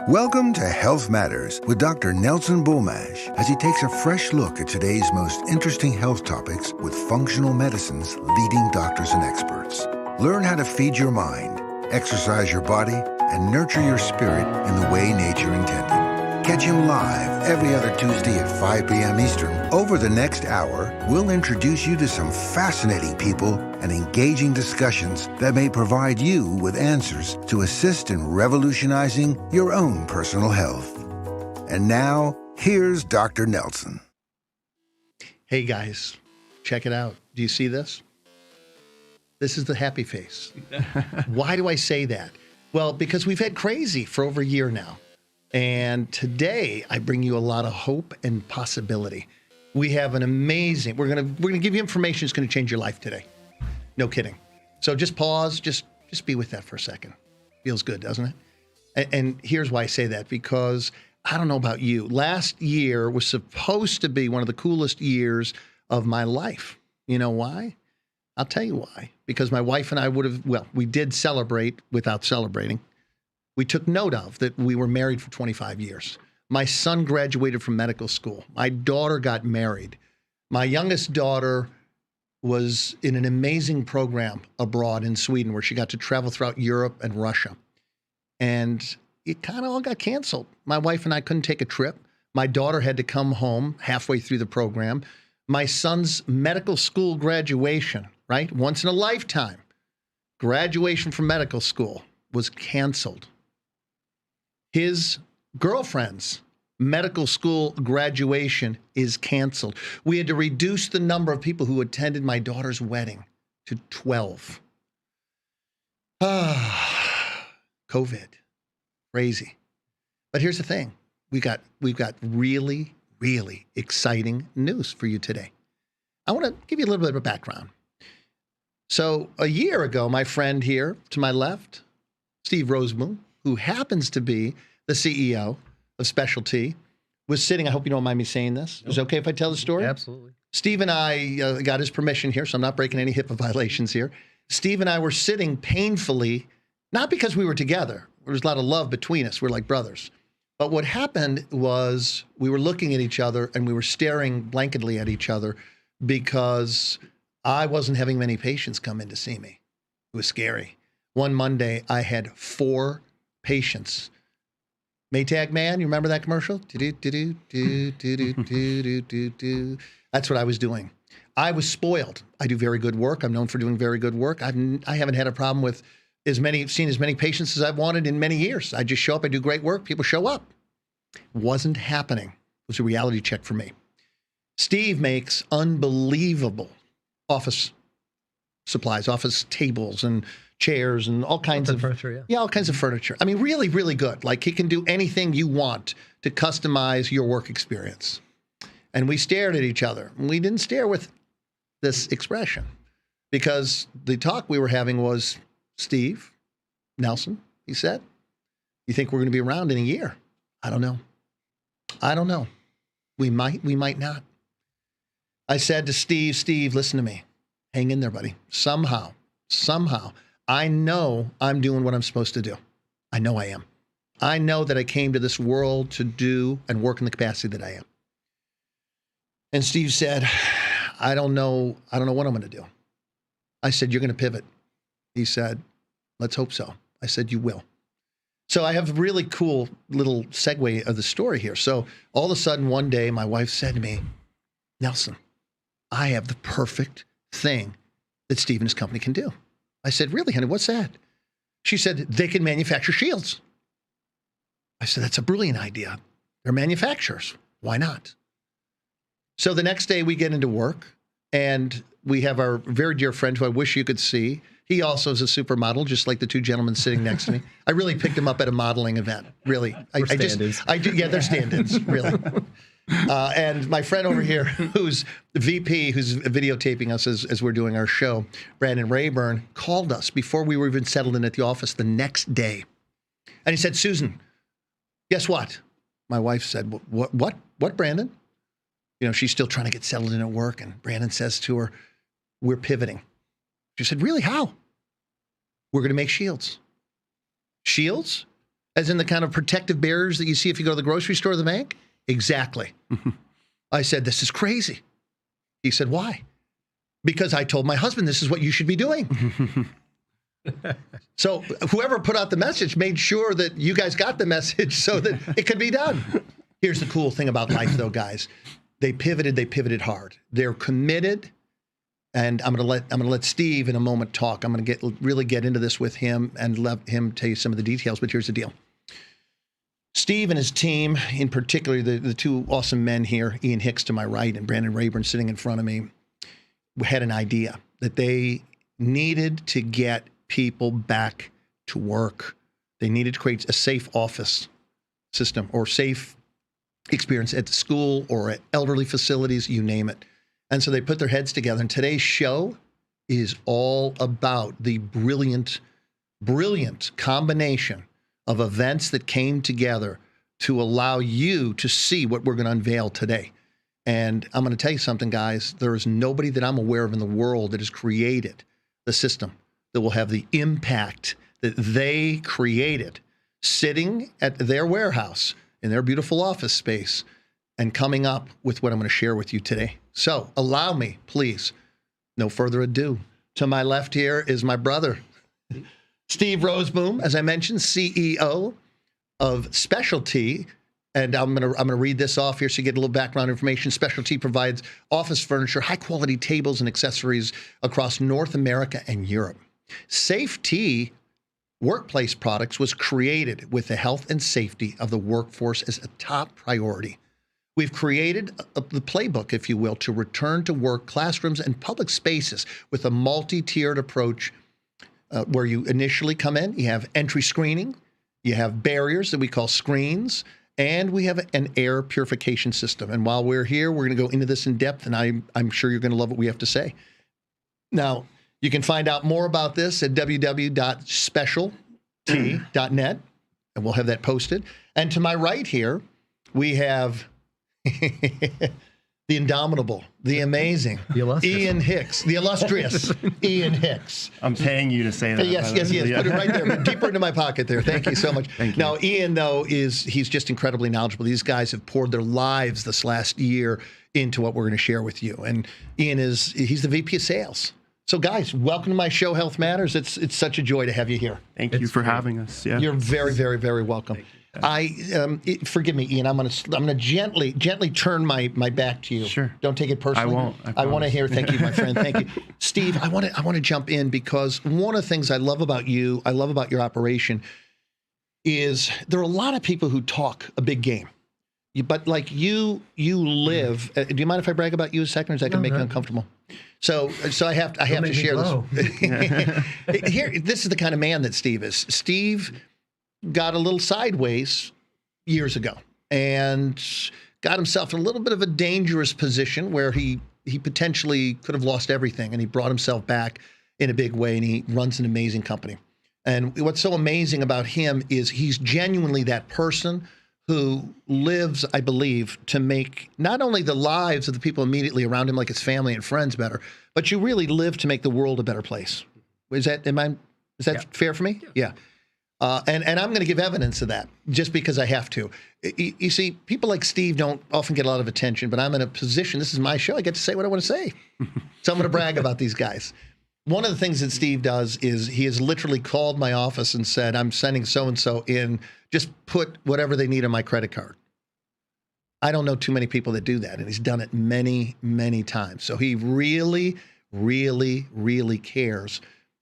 Welcome to Health Matters with Dr. Nelson Bulmash as he takes a fresh look at today's most interesting health topics with functional medicine's leading doctors and experts. Learn how to feed your mind, exercise your body, and nurture your spirit in the way nature intended. Catch him live every other Tuesday at 5 p.m. Eastern. Over the next hour, we'll introduce you to some fascinating people and engaging discussions that may provide you with answers to assist in revolutionizing your own personal health. And now, here's Dr. Nelson. Hey guys, check it out. Do you see this? This is the happy face. Why do I say that? Well, because we've had crazy for over a year now. And today I bring you a lot of hope and possibility. We have an amazing, we're gonna give you information that's gonna change your life today. No kidding. So just pause, just be with that for a second. Feels good, doesn't it? And here's why I say that, because I don't know about you. Last year was supposed to be one of the coolest years of my life. You know why? I'll tell you why. Because my wife and I we did celebrate without celebrating. We took note of that we were married for 25 years. My son graduated from medical school. My daughter got married. My youngest daughter was in an amazing program abroad in Sweden where she got to travel throughout Europe and Russia. And it kind of all got canceled. My wife and I couldn't take a trip. My daughter had to come home halfway through the program. My son's medical school graduation, right? Once in a lifetime, graduation from medical school was canceled. His girlfriend's medical school graduation is canceled. We had to reduce the number of people who attended my daughter's wedding to 12. COVID. Crazy. But here's the thing. We've got really, really exciting news for you today. I want to give you a little bit of a background. So a year ago, my friend here to my left, Steve Rosemoon, who happens to be the CEO of Specialty, was sitting, I hope you don't mind me saying this. Is it okay if I tell the story? Absolutely. Steve and I got his permission here, so I'm not breaking any HIPAA violations here. Steve and I were sitting painfully, not because we were together. There was a lot of love between us. We're like brothers. But what happened was we were looking at each other and we were staring blanketly at each other because I wasn't having many patients come in to see me. It was scary. One Monday, I had 4 patients. Maytag Man, you remember that commercial? That's what I was doing. I was spoiled. I do very good work. I'm known for doing very good work. I haven't had a problem with seeing as many patients as I've wanted in many years. I just show up, I do great work, people show up. Wasn't happening. It was a reality check for me. Steve makes unbelievable office supplies, office tables and chairs and all kinds of furniture, all kinds of furniture. I mean, really, really good. Like he can do anything you want to customize your work experience. And we stared at each other. We didn't stare with this expression because the talk we were having was, Steve, Nelson, he said, you think we're going to be around in a year? I don't know. We might not. I said to Steve, listen to me. Hang in there, buddy. Somehow, I know I'm doing what I'm supposed to do. I know I am. I know that I came to this world to do and work in the capacity that I am. And Steve said, I don't know what I'm going to do. I said, you're going to pivot. He said, let's hope so. I said, you will. So I have a really cool little segue of the story here. So all of a sudden, one day, my wife said to me, Nelson, I have the perfect thing that Steve and his company can do. I said, really, honey, what's that? She said, they can manufacture shields. I said, that's a brilliant idea. They're manufacturers. Why not? So the next day we get into work and we have our very dear friend who I wish you could see. He also is a supermodel, just like the 2 gentlemen sitting next to me. I really picked him up at a modeling event. Really. They're stand-ins, really. And my friend over here, who's the VP, who's videotaping us as we're doing our show, Brandon Rayburn, called us before we were even settled in at the office the next day. And he said, Susan, guess what? My wife said, what, Brandon? You know, she's still trying to get settled in at work. And Brandon says to her, we're pivoting. She said, really, how? We're going to make shields. Shields? As in the kind of protective barriers that you see if you go to the grocery store or the bank? Exactly. I said, this is crazy. He said, why? Because I told my husband this is what you should be doing. So whoever put out the message made sure that you guys got the message so that it could be done. Here's the cool thing about life, though, guys. They pivoted hard. They're committed. And I'm going to let Steve in a moment talk. I'm going to really get into this with him and let him tell you some of the details. But here's the deal. Steve and his team, in particular, the two awesome men here, Ian Hicks to my right and Brandon Rayburn sitting in front of me, had an idea that they needed to get people back to work. They needed to create a safe office system or safe experience at the school or at elderly facilities, you name it. And so they put their heads together. And today's show is all about the brilliant combination of events that came together to allow you to see what we're going to unveil today. And I'm going to tell you something, guys. There is nobody that I'm aware of in the world that has created the system that will have the impact that they created sitting at their warehouse in their beautiful office space and coming up with what I'm going to share with you today. So allow me, please, no further ado. To my left here is my brother, Steve Roseboom, as I mentioned, CEO of Specialty. And I'm gonna read this off here so you get a little background information. Specialty provides office furniture, high-quality tables and accessories across North America and Europe. Safety Workplace Products was created with the health and safety of the workforce as a top priority. We've created the playbook, if you will, to return to work classrooms and public spaces with a multi-tiered approach where you initially come in, you have entry screening, you have barriers that we call screens, and we have an air purification system. And while we're here, we're going to go into this in depth, and I'm sure you're going to love what we have to say. Now, you can find out more about this at www.specialty.net, and we'll have that posted. And to my right here, we have the indomitable, the amazing, the Ian Hicks, the illustrious Ian Hicks. I'm paying you to say that. Yes. Put it right there, deeper into my pocket there. Thank you so much. Thank you. Now, Ian, though, he's just incredibly knowledgeable. These guys have poured their lives this last year into what we're going to share with you. And Ian he's the VP of Sales. So, guys, welcome to my show, Health Matters. It's such a joy to have you here. Thank you for having us. Yeah, you're very, very, very welcome. Forgive me, Ian. I'm gonna gently turn my back to you. Sure. Don't take it personally. I won't. I want to hear. Thank you, my friend. Thank you, Steve. I want to jump in because one of the things I love about you, I love about your operation, is there are a lot of people who talk a big game, but like you live. Do you mind if I brag about you a second, or is that gonna make you uncomfortable? So I have to share this. Here, this is the kind of man that Steve is. Steve got a little sideways years ago and got himself in a little bit of a dangerous position where he potentially could have lost everything, and he brought himself back in a big way, and he runs an amazing company. And what's so amazing about him is he's genuinely that person who lives, I believe, to make not only the lives of the people immediately around him, like his family and friends, better, but you really live to make the world a better place. Is that fair for me? Yeah. And I'm going to give evidence of that just because I have to. You see, people like Steve don't often get a lot of attention, but I'm in a position, this is my show, I get to say what I want to say. So I'm going to brag about these guys. One of the things that Steve does is he has literally called my office and said, I'm sending so-and-so in, just put whatever they need on my credit card. I don't know too many people that do that, and he's done it many, many times. So he really, really, really cares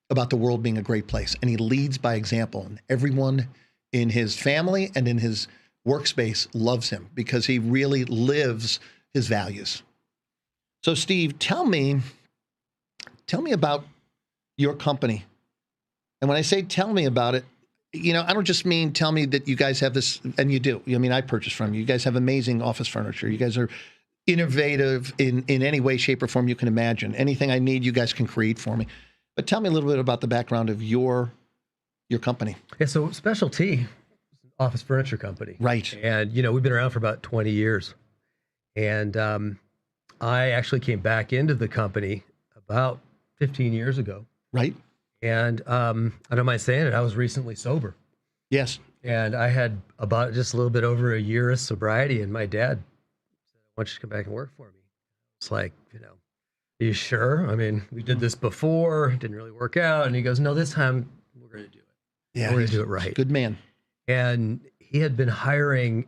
about the world being a great place. And he leads by example. And everyone in his family and in his workspace loves him because he really lives his values. So Steve, tell me about your company. And when I say tell me about it, I don't just mean tell me that you guys have this, and you do. I mean, I purchased from you. You guys have amazing office furniture. You guys are innovative in any way, shape, or form you can imagine. Anything I need, you guys can create for me. But tell me a little bit about the background of your company. Yeah, so Specialty, office furniture company. Right. And, we've been around for about 20 years. And I actually came back into the company about 15 years ago. Right. And I don't mind saying it, I was recently sober. Yes. And I had about just a little bit over a year of sobriety, and my dad said, "I want you to come back and work for me." It's like, are you sure? I mean, we did this before, it didn't really work out. And he goes, "No, this time we're going to do it. Yeah, we're going to do it right." Good man. And he had been hiring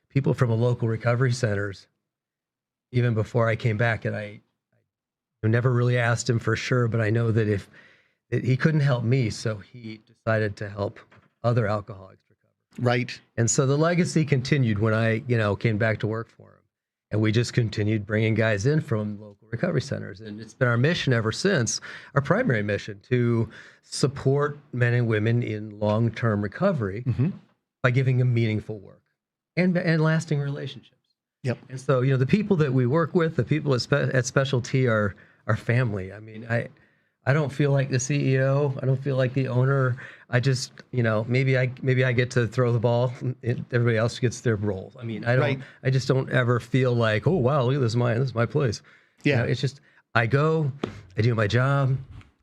people from local recovery centers even before I came back. And I never really asked him for sure, but I know that that he couldn't help me, so he decided to help other alcoholics recover. Right. And so the legacy continued when I, came back to work for him. And we just continued bringing guys in from local recovery centers. And it's been our mission ever since, our primary mission, to support men and women in long-term recovery by giving them meaningful work and lasting relationships. Yep. And so, the people that we work with, the people at Special T are family. I mean, I don't feel like the CEO. I don't feel like the owner. I just, maybe I get to throw the ball. Everybody else gets their role. I mean, I just don't ever feel like, oh wow, look at this is my place. Yeah. It's just, I go, I do my job,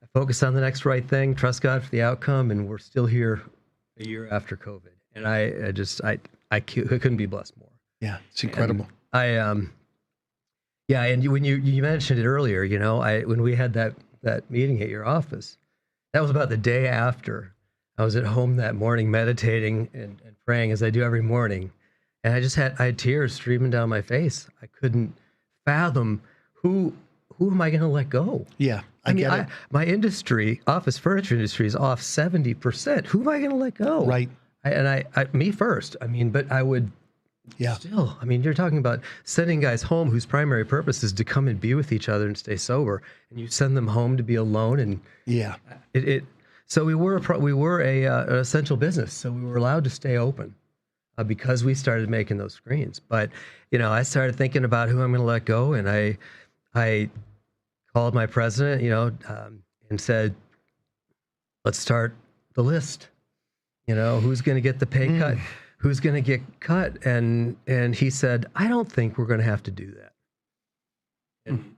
I focus on the next right thing, trust God for the outcome, and we're still here a year after COVID. And I couldn't be blessed more. Yeah, it's incredible. And when you mentioned it earlier, when we had that meeting at your office, that was about the day after. I was at home that morning meditating and praying as I do every morning. And I had tears streaming down my face. I couldn't fathom who am I going to let go? Yeah, I get it. My industry, office furniture industry, is off 70%. Who am I going to let go? Right. Me first. I mean, but I would still, you're talking about sending guys home whose primary purpose is to come and be with each other and stay sober, and you send them home to be alone. And so we were an essential business, so we were allowed to stay open because we started making those screens. But I started thinking about who I'm going to let go, and I called my president, and said, "Let's start the list. Who's going to get the pay cut? Who's going to get cut?" And he said, "I don't think we're going to have to do that." And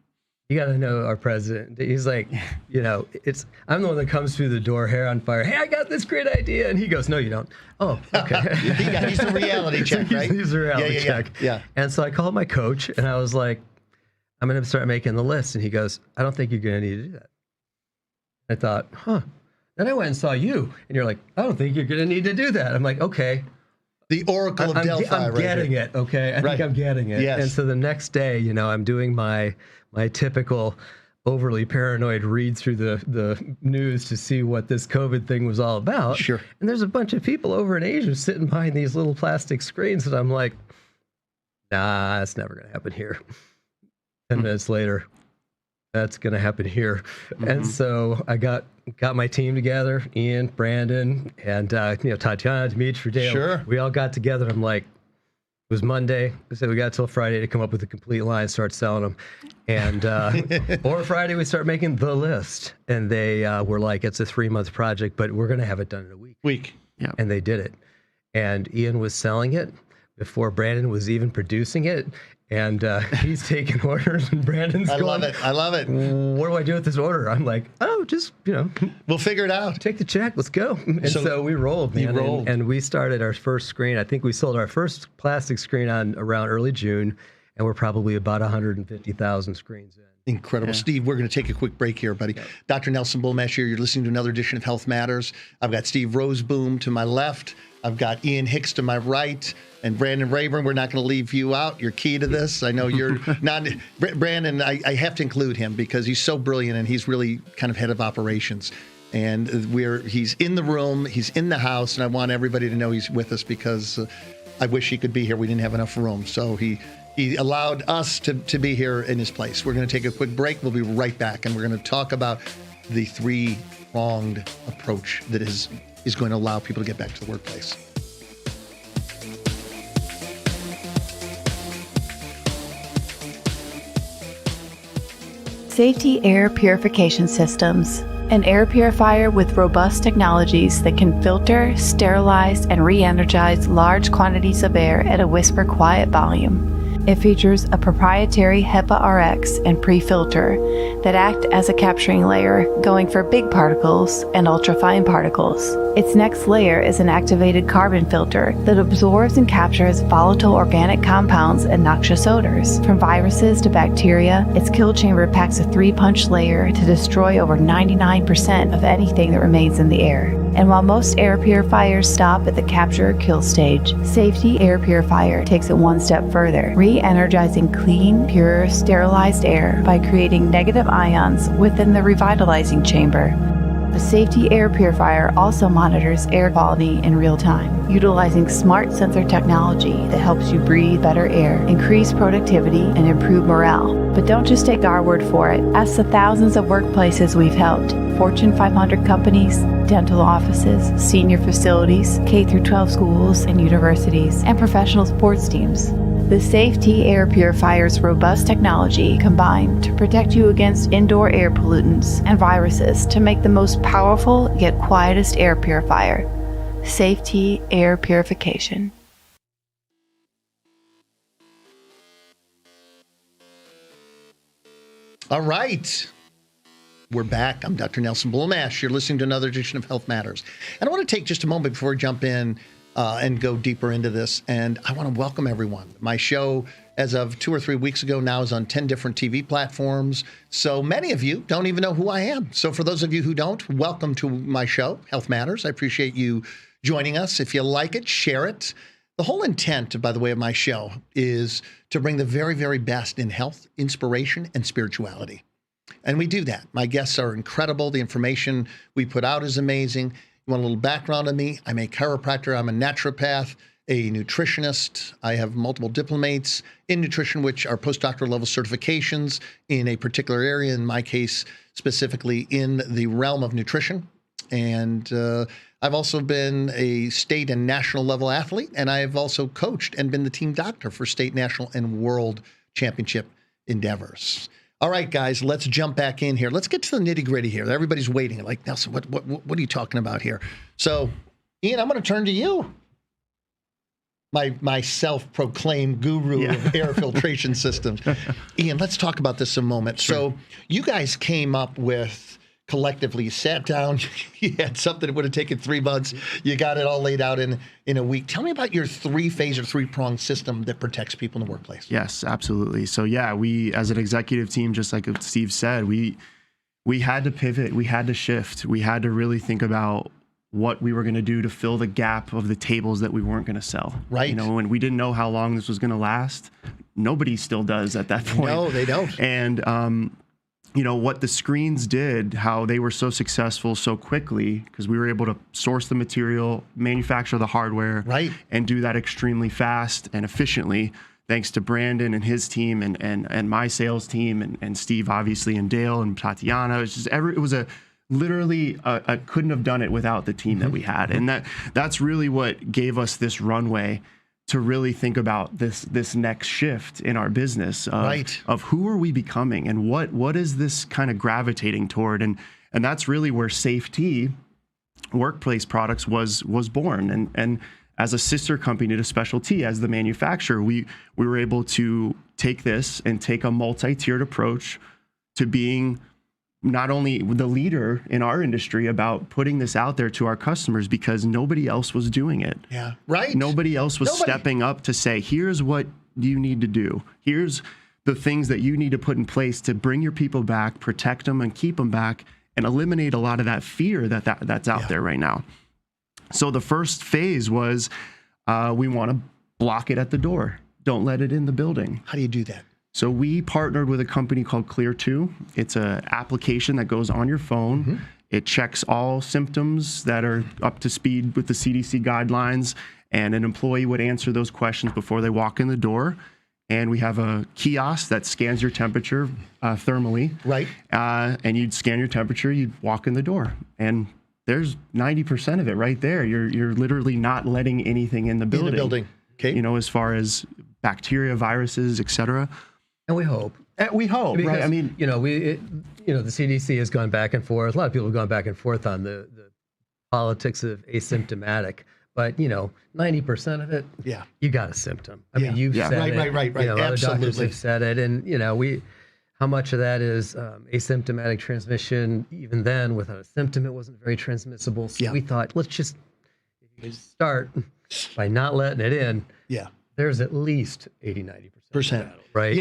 you got to know our president. He's like, I'm the one that comes through the door, hair on fire. "Hey, I got this great idea." And he goes, "No, you don't." "Oh, okay." He's a reality check, right? He's a reality check. Yeah. And so I called my coach and I was like, "I'm going to start making the list." And he goes, "I don't think you're going to need to do that." I thought, Then I went and saw you and you're like, "I don't think you're going to need to do that." I'm like, okay. The Oracle of Delphi. I'm getting it, okay? I think I'm getting it. Yes. And so the next day, I'm doing my typical overly paranoid read through the news to see what this COVID thing was all about. Sure. And there's a bunch of people over in Asia sitting behind these little plastic screens, and I'm like, nah, that's never going to happen here. 10 minutes later, that's going to happen here. And so I got my team together, Ian, Brandon, and Tatiana, Dimitri, Dale. Sure. We all got together. I'm like, it was Monday. I said we got till Friday to come up with a complete line, start selling them. And or Friday we start making the list. And they were like, it's a 3-month project, but we're going to have it done in a week. Yeah. And they did it. And Ian was selling it before Brandon was even producing it. And he's taking orders, and Brandon's I love it. "What do I do with this order?" I'm like, "Oh, just, we'll figure it out. Take the check. Let's go." And so we rolled, man. You rolled. And we started our first screen. I think we sold our first plastic screen on around early June, and we're probably about 150,000 screens in. Incredible. Yeah. Steve, we're going to take a quick break here, buddy. Yeah. Dr. Nelson Bulmash here. You're listening to another edition of Health Matters. I've got Steve Roseboom to my left. I've got Ian Hicks to my right. And Brandon Rayburn, we're not going to leave you out. You're key to this. I know you're not. Brandon, I have to include him because he's so brilliant and he's really kind of head of operations. And he's in the room, he's in the house, and I want everybody to know he's with us because I wish he could be here. We didn't have enough room. So he allowed us to be here in his place. We're going to take a quick break. We'll be right back, and we're going to talk about the 3-pronged approach that is going to allow people to get back to the workplace. Safety Air Purification Systems, an air purifier with robust technologies that can filter, sterilize, and re-energize large quantities of air at a whisper quiet volume. It features a proprietary HEPA RX and pre-filter that act as a capturing layer, going for big particles and ultrafine particles. Its next layer is an activated carbon filter that absorbs and captures volatile organic compounds and noxious odors. From viruses to bacteria, its kill chamber packs a 3-punch layer to destroy over 99% of anything that remains in the air. And while most air purifiers stop at the capture or kill stage, Safety Air Purifier takes it one step further, re-energizing clean, pure, sterilized air by creating negative ions within the revitalizing chamber. The Safety Air Purifier also monitors air quality in real time, utilizing smart sensor technology that helps you breathe better air, increase productivity, and improve morale. But don't just take our word for it. Ask the thousands of workplaces we've helped, Fortune 500 companies, dental offices, senior facilities, K-12 schools and universities, and professional sports teams. The Safety Air Purifier's robust technology combined to protect you against indoor air pollutants and viruses to make the most powerful yet quietest air purifier. Safety Air Purification. All right. We're back. I'm Dr. Nelson Bulmash. You're listening to another edition of Health Matters. And I want to take just a moment before we jump in and go deeper into this. And I want to welcome everyone. My show, as of 2 or 3 weeks ago now, is on 10 different TV platforms. So many of you don't even know who I am. So for those of you who don't, welcome to my show, Health Matters. I appreciate you joining us. If you like it, share it. The whole intent, by the way, of my show is to bring the very, very best in health, inspiration, and spirituality. And we do that. My guests are incredible. The information we put out is amazing. You want a little background on me? I'm a chiropractor. I'm a naturopath, a nutritionist. I have multiple diplomates in nutrition, which are postdoctoral level certifications in a particular area, in my case, specifically in the realm of nutrition. And I've also been a state and national level athlete, and I've also coached and been the team doctor for state, national, and world championship endeavors. All right, guys, let's jump back in here. Let's get to the nitty-gritty here. Everybody's waiting. Like, Nelson, what are you talking about here? So, Ian, I'm going to turn to you. My self-proclaimed guru of air filtration systems. Ian, let's talk about this a moment. Sure. So you guys came up with, collectively, you sat down, you had something that would have taken 3 months. You got it all laid out in a week. Tell me about your 3-phase or 3-pronged system that protects people in the workplace. Yes, absolutely. So yeah, we, as an executive team, just like Steve said, we had to pivot, we had to shift, we had to really think about what we were going to do to fill the gap of the tables that we weren't going to sell. Right. You know, and we didn't know how long this was going to last. Nobody still does at that point. No, they don't. And, you know, what the screens did, how they were so successful so quickly, because we were able to source the material, manufacture the hardware, right, and do that extremely fast and efficiently, thanks to Brandon and his team and my sales team and Steve, obviously, and Dale and Tatiana. It's just it was literally I couldn't have done it without the team that we had. And that's really what gave us this runway to really think about this next shift in our business of who are we becoming and what is this kind of gravitating toward, and that's really where Safety Workplace Products was born, and as a sister company to Specialty, as the manufacturer, we were able to take this and take a multi-tiered approach to being not only the leader in our industry about putting this out there to our customers, because nobody else was doing it. Yeah, right. Nobody else was stepping up to say, here's what you need to do. Here's the things that you need to put in place to bring your people back, protect them and keep them back, and eliminate a lot of that fear that's out there right now. So the first phase was we want to block it at the door. Don't let it in the building. How do you do that? So we partnered with a company called Clear2. It's an application that goes on your phone. Mm-hmm. It checks all symptoms that are up to speed with the CDC guidelines, and an employee would answer those questions before they walk in the door. And we have a kiosk that scans your temperature thermally. Right. And you'd scan your temperature, you'd walk in the door. And there's 90% of it right there. You're literally not letting anything in the building. In the building. Okay. You know, as far as bacteria, viruses, et cetera. And we hope. Because, right? I mean, the CDC has gone back and forth. A lot of people have gone back and forth on the politics of asymptomatic. But 90% of it, Yeah. you got a symptom. I mean, you've said Right, it. right. Other doctors Absolutely. have said it, and how much of that is asymptomatic transmission? Even then, without a symptom, it wasn't very transmissible. So we thought, let's just start by not letting it in. Yeah. There's at least 80-90% Percent. right?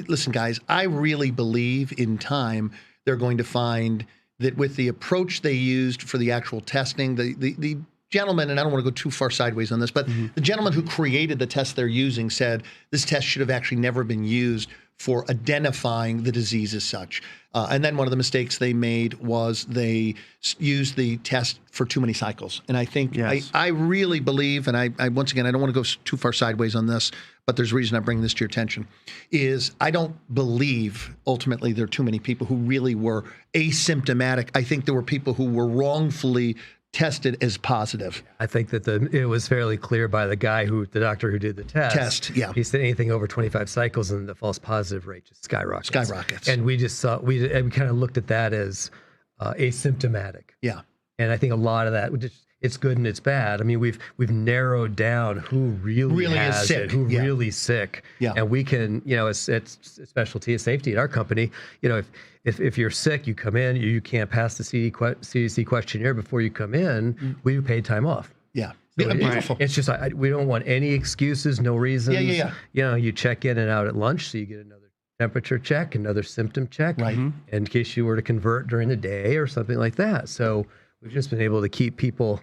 Listen, guys, I really believe in time they're going to find that with the approach they used for the actual testing, the gentleman, and I don't want to go too far sideways on this, but the gentleman who created the test they're using said this test should have actually never been used for identifying the disease as such. And then one of the mistakes they made was they used the test for too many cycles. And I think I really believe, and I once again, I don't want to go too far sideways on this, but there's a reason I bring this to your attention, is I don't believe ultimately there are too many people who really were asymptomatic. I think there were people who were wrongfully tested as positive. I think that it was fairly clear by the doctor who did the test. He said anything over 25 cycles and the false positive rate just skyrockets. And we just saw, we kind of looked at that as asymptomatic. Yeah. And I think a lot of that, it's good and it's bad. I mean, we've narrowed down who really has is sick. it, who really sick. Yeah. And we can, it's a specialty of safety at our company. If you're sick, you come in, you can't pass the CDC questionnaire before you come in, we pay time off. Yeah. So Beautiful. It's just, we don't want any excuses, no reasons. Yeah. You check in and out at lunch, so you get another temperature check, another symptom check. Right. In case you were to convert during the day or something like that. So we've just been able to keep people,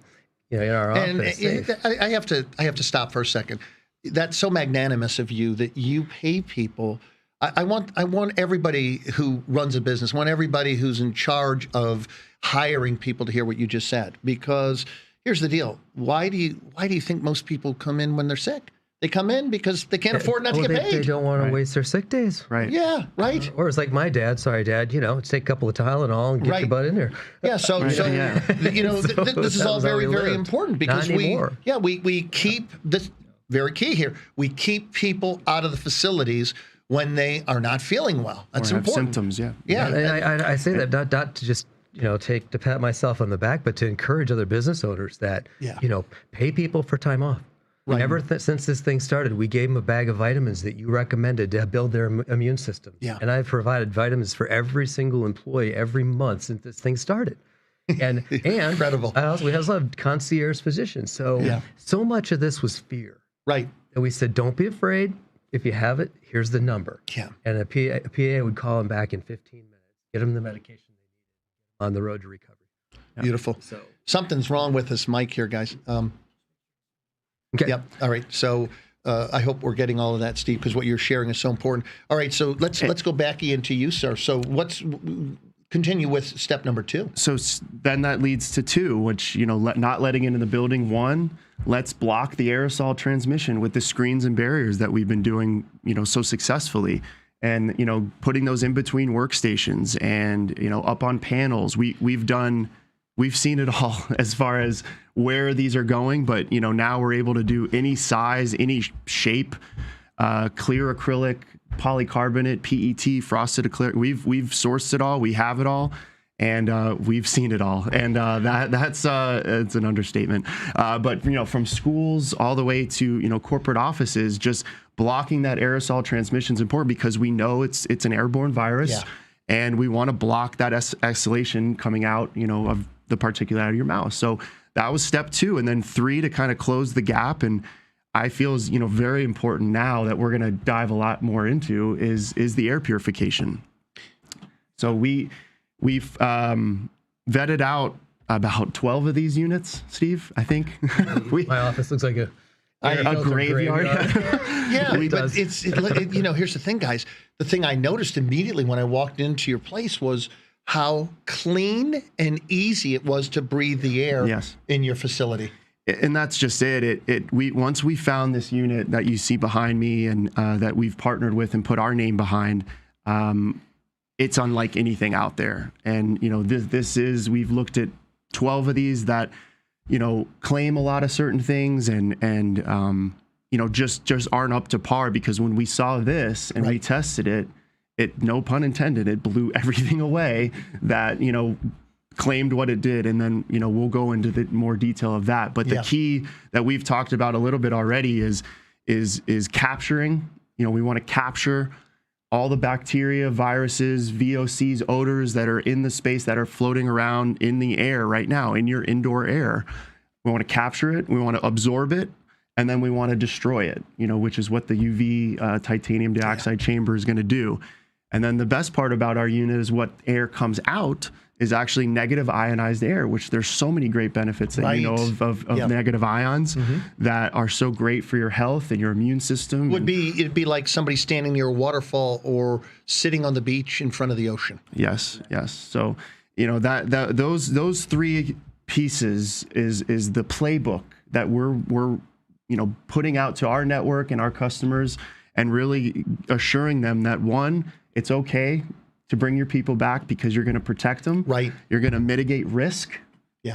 in our office safe. I have to stop for a second. That's so magnanimous of you that you pay people. I want everybody who runs a business, I want everybody who's in charge of hiring people to hear what you just said. Because here's the deal: why do you think most people come in when they're sick? They come in because they can't afford not to get paid. They don't want to waste their sick days. Right. Yeah. Right. Or it's like my dad. Sorry, Dad. Take a couple of Tylenol and get your butt in there. Yeah. So this is all very, very important because we keep this very key here. We keep people out of the facilities when they are not feeling well. That's or have important. Symptoms. Yeah. Yeah. And I say that not to just to pat myself on the back, but to encourage other business owners that pay people for time off. Right. Since this thing started, we gave them a bag of vitamins that you recommended to build their immune system. Yeah. And I've provided vitamins for every single employee every month since this thing started. And Incredible. We also have concierge physicians. So much of this was fear. Right. And we said, don't be afraid. If you have it, here's the number. Yeah. And a PA would call them back in 15 minutes, get them the medication they need on the road to recovery. Beautiful. So something's wrong with this mic here, guys. Okay. Yep. All right. So I hope we're getting all of that, Steve, because what you're sharing is so important. All right. So let's go back into you, sir. So continue with step number 2. So then that leads to 2, which, not letting into the building. 1, let's block the aerosol transmission with the screens and barriers that we've been doing, so successfully. And, putting those in between workstations and, up on panels. We've seen it all as far as where these are going, but now we're able to do any size, any shape, clear acrylic, polycarbonate, PET, frosted acrylic. We've sourced it all. We have it all, and we've seen it all. And that's it's an understatement. But from schools all the way to corporate offices, just blocking that aerosol transmission is important because we know it's an airborne virus. Yeah. And we want to block that exhalation coming out, of the particulate out of your mouth. So that was step 2. And then 3 to kind of close the gap. And I feel is, very important now that we're going to dive a lot more into is the air purification. So we've vetted out about 12 of these units, Steve, I think. My office looks like a graveyard. Yeah, but here's the thing, guys. The thing I noticed immediately when I walked into your place was how clean and easy it was to breathe the air in your facility. And that's just it. Once we found this unit that you see behind me and that we've partnered with and put our name behind, it's unlike anything out there. And we've looked at 12 of these that claim a lot of certain things and just aren't up to par, because when we saw this and we tested it, no pun intended, it blew everything away that, claimed what it did, and then we'll go into the more detail of that. But the key that we've talked about a little bit already is capturing. We want to capture all the bacteria, viruses, VOCs, odors that are in the space that are floating around in the air right now, in your indoor air. We want to capture it, we want to absorb it, and then we want to destroy it, which is what the UV titanium dioxide chamber is going to do. And then the best part about our unit is what air comes out is actually negative ionized air, which there's so many great benefits that of negative ions that are so great for your health and your immune system. It'd be like somebody standing near a waterfall or sitting on the beach in front of the ocean. Yes. So, those three pieces is the playbook that we're putting out to our network and our customers, and really assuring them that, one, it's okay to bring your people back because you're going to protect them. Right. You're going to mitigate risk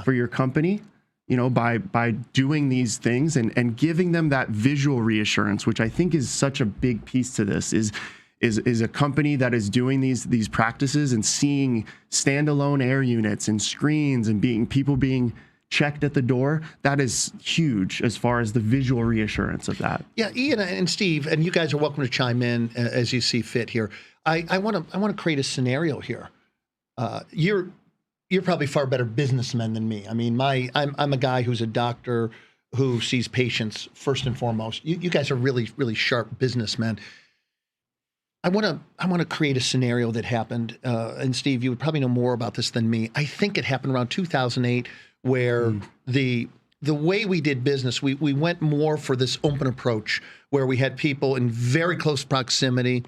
for your company, by doing these things and giving them that visual reassurance, which I think is such a big piece to this, is a company that is doing these practices and seeing standalone air units and screens and people being checked at the door. That is huge as far as the visual reassurance of that. Yeah, Ian and Steve, and you guys are welcome to chime in as you see fit here. I want to create a scenario here. You're probably far better businessmen than me. I mean, I'm a guy who's a doctor who sees patients first and foremost. You guys are really, really sharp businessmen. I want to create a scenario that happened, and Steve, you would probably know more about this than me. I think it happened around 2008, where the way we did business, we went more for this open approach, where we had people in very close proximity.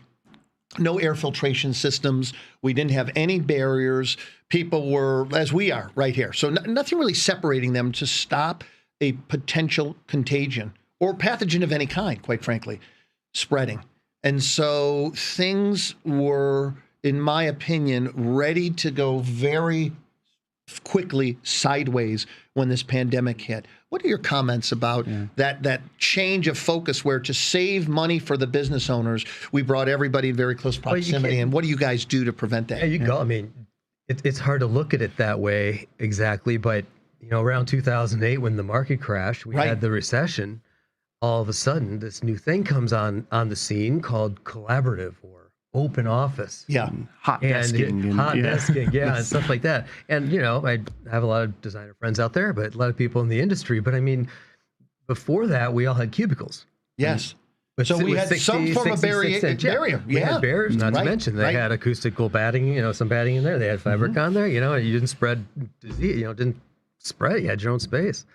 No air filtration systems. We didn't have any barriers. People were, as we are right here. So nothing really separating them to stop a potential contagion or pathogen of any kind, quite frankly, spreading. And so things were, in my opinion, ready to go very quickly sideways when this pandemic hit. What are your comments about that change of focus, where to save money for the business owners, we brought everybody in very close proximity, and what do you guys do to prevent that? Yeah, you go. I mean, it's hard to look at it that way exactly, but around 2008 when the market crashed, we had the recession. All of a sudden, this new thing comes on the scene called collaborative or open office. Hot desking. And stuff like that. And, I have a lot of designer friends out there, but a lot of people in the industry. But I mean, before that, we all had cubicles. Yes. So we had some form of barrier. We had barriers, not to mention they had acoustical batting, some batting in there. They had fabric on there, and you didn't spread disease, didn't spread. You had your own space.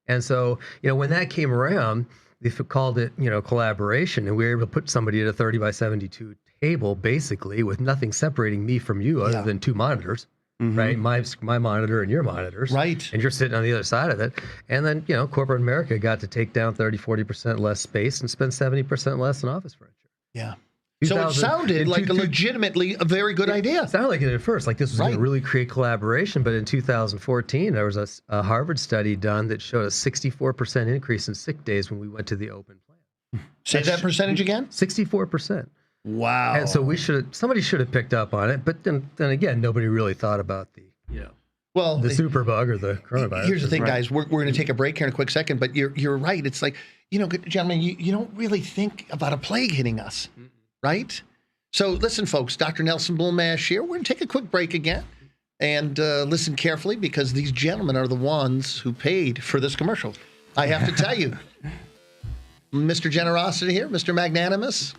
And so, when that came around, they called it, collaboration, and we were able to put somebody at a 30 by 72 table, basically, with nothing separating me from you other than two monitors, right? My monitor and your monitors. Right. And you're sitting on the other side of it. And then, corporate America got to take down 30-40% less space and spend 70% less on office furniture. Yeah. So it sounded like legitimately a very good idea. It sounded like it at first, like this was going to really create collaboration. But in 2014, there was a Harvard study done that showed a 64% increase in sick days when we went to the open plan. Say that percentage again? 64%. Wow. And so somebody should have picked up on it. But then again, nobody really thought about the superbug or the coronavirus. Here's the thing, guys. We're going to take a break here in a quick second, but you're right. It's like, gentlemen, you don't really think about a plague hitting us, right? So listen, folks, Dr. Nelson Bulmash here. We're going to take a quick break again and listen carefully, because these gentlemen are the ones who paid for this commercial. I have to tell you, Mr. Generosity here, Mr. Magnanimous,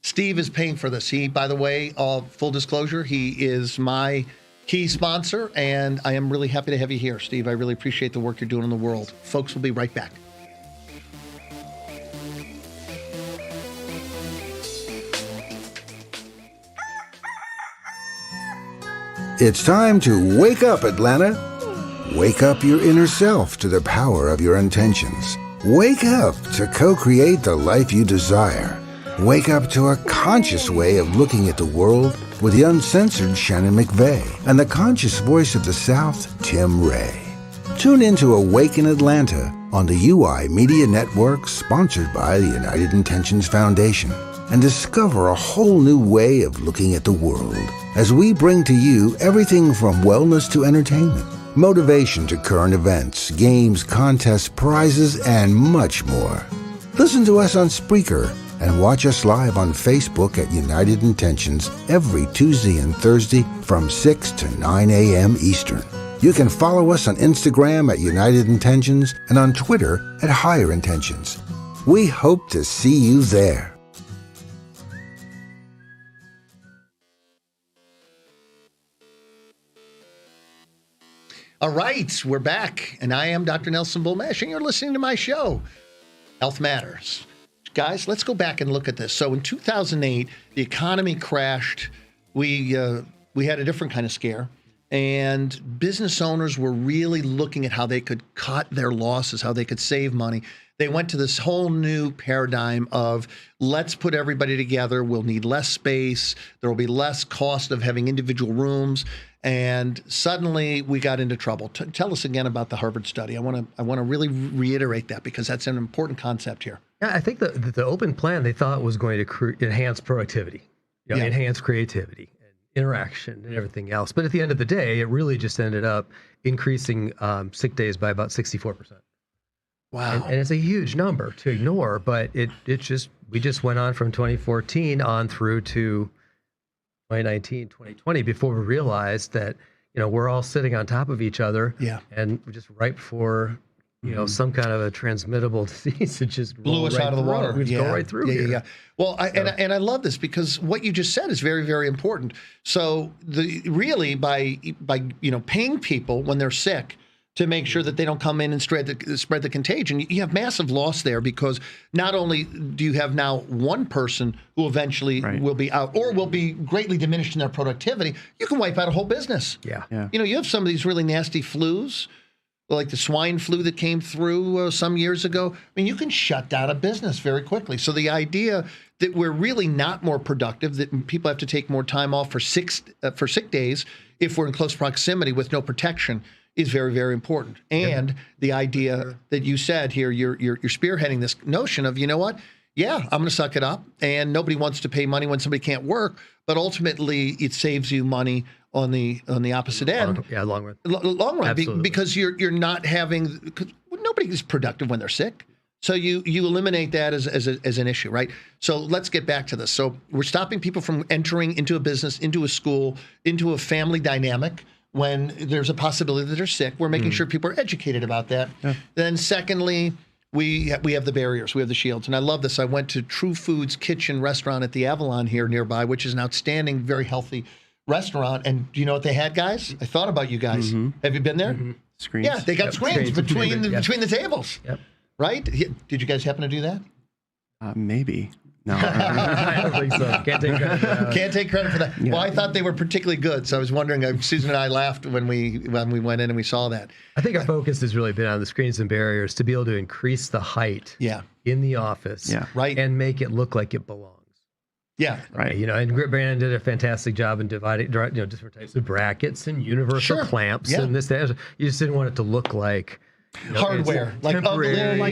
Steve is paying for this. He, by the way, full disclosure, he is my key sponsor, and I am really happy to have you here, Steve. I really appreciate the work you're doing in the world. Folks, we'll be right back. It's time to wake up, Atlanta. Wake up your inner self to the power of your intentions. Wake up to co-create the life you desire. Wake up to a conscious way of looking at the world with the uncensored Shannon McVeigh and the conscious voice of the South, Tim Ray. Tune into Awaken Atlanta on the UI Media Network, sponsored by the United Intentions Foundation. and discover a whole new way of looking at the world as we bring to you everything from wellness to entertainment, motivation to current events, games, contests, prizes, and much more. Listen to us on Spreaker and watch us live on Facebook at United Intentions every Tuesday and Thursday from 6 to 9 a.m. Eastern. You can follow us on Instagram at United Intentions and on Twitter at Higher Intentions. We hope to see you there. All right, we're back, and I am Dr. Nelson Bulmash, and you're listening to my show, Health Matters. Guys, let's go back and look at this. So in 2008, the economy crashed. We had a different kind of scare, and business owners were really looking at how they could cut their losses, how they could save money. They went to this whole new paradigm of let's put everybody together. We'll need less space. There will be less cost of having individual rooms. And suddenly we got into trouble. Tell us again about the Harvard study. I want to really reiterate that because that's an important concept here. Yeah, I think the open plan they thought was going to enhance productivity, enhance creativity, and interaction, and everything else. But at the end of the day, it really just ended up increasing sick days by about 64%. Wow. And it's a huge number to ignore, but we just went on from 2014 on through to 2019, 2020 before we realized that, we're all sitting on top of each other. Yeah. And we're just right before, some kind of a transmittable disease that just blew us out of the water. We just go right through here. Yeah. Well, I love this because what you just said is very, very important. So by paying people when they're sick to make sure that they don't come in and spread the contagion, you have massive loss there because not only do you have now one person who eventually will be out or will be greatly diminished in their productivity, you can wipe out a whole business. Yeah. You have some of these really nasty flus, like the swine flu that came through some years ago. I mean, you can shut down a business very quickly. So the idea that we're really not more productive, that people have to take more time off for sick days if we're in close proximity with no protection, is very, very important. And the idea that you said here, you're spearheading this notion of, you know what? Yeah, I'm going to suck it up. And nobody wants to pay money when somebody can't work. But ultimately, it saves you money on the opposite end. Long run. Long run, Absolutely. because you're not having. Nobody is productive when they're sick. So you eliminate that as an issue, right? So let's get back to this. So we're stopping people from entering into a business, into a school, into a family dynamic. When there's a possibility that they're sick, we're making sure people are educated about that. Yeah. Then secondly, we have the barriers, we have the shields. And I love this. I went to True Foods Kitchen restaurant at the Avalon here nearby, which is an outstanding, very healthy restaurant. And do you know what they had, guys? I thought about you guys. Have you been there? Screens. Yeah, they got screens between the tables. Yep. Right? Did you guys happen to do that? Maybe. No. I don't think so. Can't take credit for that. Can't take credit for that. Yeah. Well, I thought they were particularly good, so I was wondering. Susan and I laughed when we went in and we saw that. I think our focus has really been on the screens and barriers to be able to increase the height in the office and make it look like it belongs. Yeah. Right. And Brandon did a fantastic job in dividing, different types of brackets and universal clamps and this, that. You just didn't want it to look like hardware, like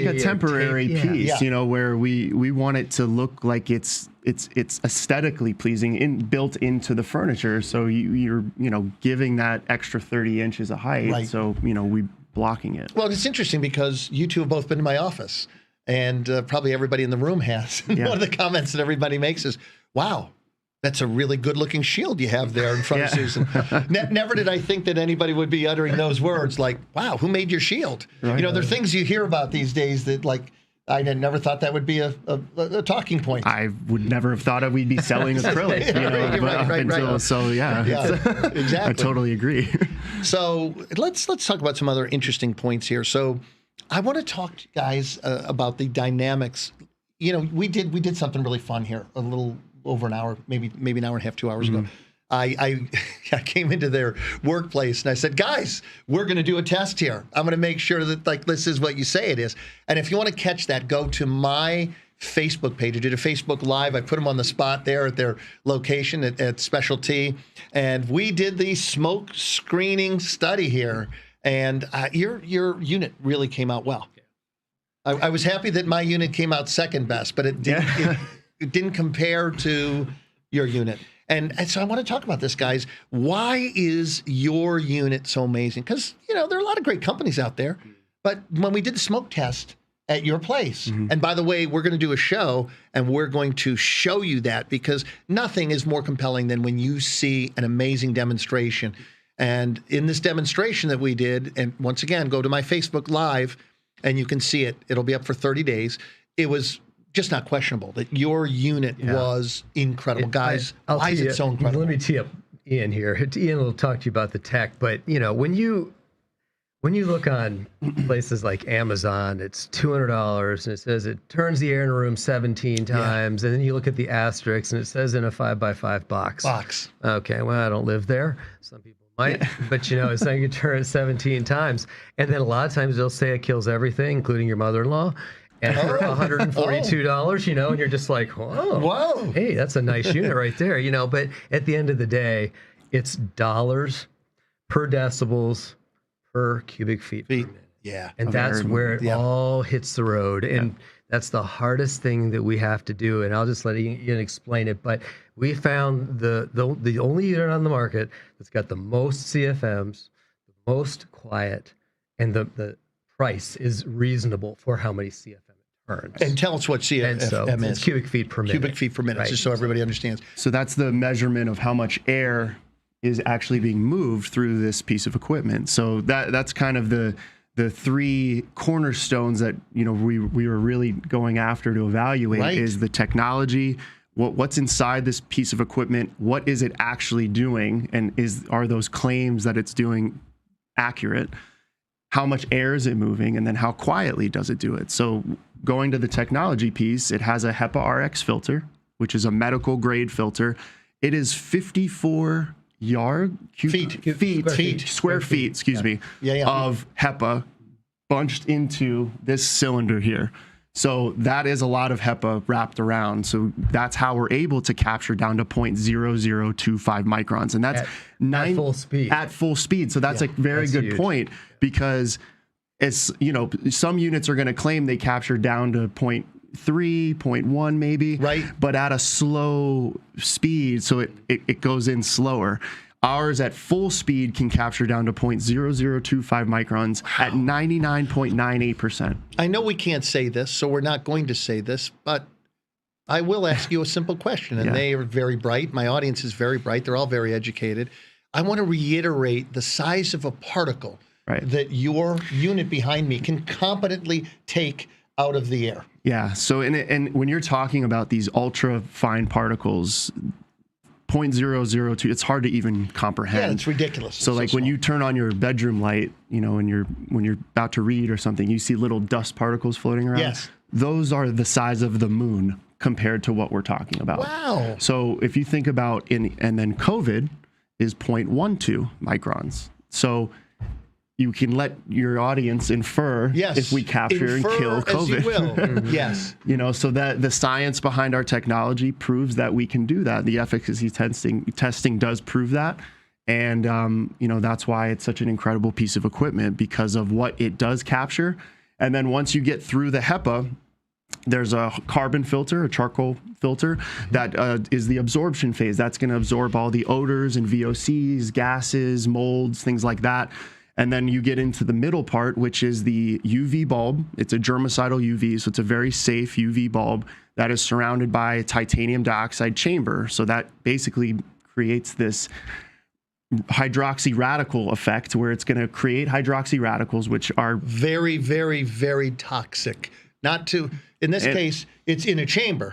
a temporary piece, where we want it to look like it's aesthetically pleasing, built into the furniture. So you're giving that extra 30 inches of height. Right. So we blocking it. Well, it's interesting because you two have both been in my office, and probably everybody in the room has. One of the comments that everybody makes is, "Wow, that's a really good-looking shield you have there in front of Susan." Never did I think that anybody would be uttering those words like, "Wow, who made your shield?" Right. There are things you hear about these days that, like, I never thought that would be a talking point. I would never have thought we'd be selling acrylic. Right. So exactly. I totally agree. So let's talk about some other interesting points here. So I want to talk to you guys about the dynamics. We did something really fun here a little over an hour, maybe an hour and a half, 2 hours ago. I came into their workplace and I said, "Guys, we're going to do a test here. I'm going to make sure that this is what you say it is." And if you want to catch that, go to my Facebook page. I did a Facebook Live. I put them on the spot there at their location at Specialty, and we did the smoke screening study here. And your unit really came out well. I was happy that my unit came out second best, but it did. it didn't compare to your unit. And so I want to talk about this, guys. Why is your unit so amazing? Because, there are a lot of great companies out there. But when we did the smoke test at your place, and by the way, we're going to do a show, and we're going to show you that, because nothing is more compelling than when you see an amazing demonstration. And in this demonstration that we did, and once again, go to my Facebook Live, and you can see it. It'll be up for 30 days. It was just not questionable that your unit was incredible. Guys, why is it so incredible? Let me tee up Ian here. Ian will talk to you about the tech, but when you look on places like Amazon, it's $200 and it says it turns the air in a room 17 times. And then you look at the asterisks and it says in a 5x5 box. Okay, well, I don't live there. Some people might, but it's saying you turn it 17 times. And then a lot of times they'll say it kills everything, including your mother-in-law. And for $142, and you're just like, whoa, hey, that's a nice unit right there, But at the end of the day, it's dollars per decibels per cubic feet per minute. Yeah. And that's where it all hits the road. And that's the hardest thing that we have to do. And I'll just let Ian explain it. But we found the only unit on the market that's got the most CFMs, the most quiet, and the price is reasonable for how many CFM it turns. And tell us what CFM is. It's cubic feet per minute. Cubic feet per minute, right. Just so everybody understands. So that's the measurement of how much air is actually being moved through this piece of equipment. So that's kind of the three cornerstones that we were really going after to evaluate is the technology, what's inside this piece of equipment, what is it actually doing, and are those claims that it's doing accurate? How much air is it moving, and then how quietly does it do it? So going to the technology piece, it has a HEPA RX filter, which is a medical grade filter. It is 54 square feet, excuse me, of HEPA bunched into this cylinder here. So that is a lot of HEPA wrapped around. So that's how we're able to capture down to 0.0025 microns. And that's at full speed. At full speed. So that's a very good huge point, because it's, some units are going to claim they capture down to 0.3, 0.1 maybe. Right. But at a slow speed, so it goes in slower. Ours at full speed can capture down to 0.0025 microns at 99.98%. I know we can't say this, so we're not going to say this, but I will ask you a simple question, and they are very bright. My audience is very bright. They're all very educated. I want to reiterate the size of a particle that your unit behind me can competently take out of the air. Yeah. So, and when you're talking about these ultra fine particles, 0.002, it's hard to even comprehend. Yeah, it's ridiculous. So like when you turn on your bedroom light, when you're about to read or something, you see little dust particles floating around. Yes. Those are the size of the moon compared to what we're talking about. Wow. So if you think about and then COVID is 0.12 microns. So you can let your audience infer if we capture and kill COVID. As you will. Yes. So that the science behind our technology proves that we can do that. The efficacy testing does prove that. And, that's why it's such an incredible piece of equipment, because of what it does capture. And then once you get through the HEPA, there's a carbon filter, a charcoal filter, that is the absorption phase. That's going to absorb all the odors and VOCs, gases, molds, things like that. And then you get into the middle part, which is the UV bulb. It's a germicidal UV, so it's a very safe UV bulb that is surrounded by a titanium dioxide chamber. So that basically creates this hydroxy radical effect, where it's going to create hydroxy radicals, which are very, very, very toxic. In this case, it's in a chamber.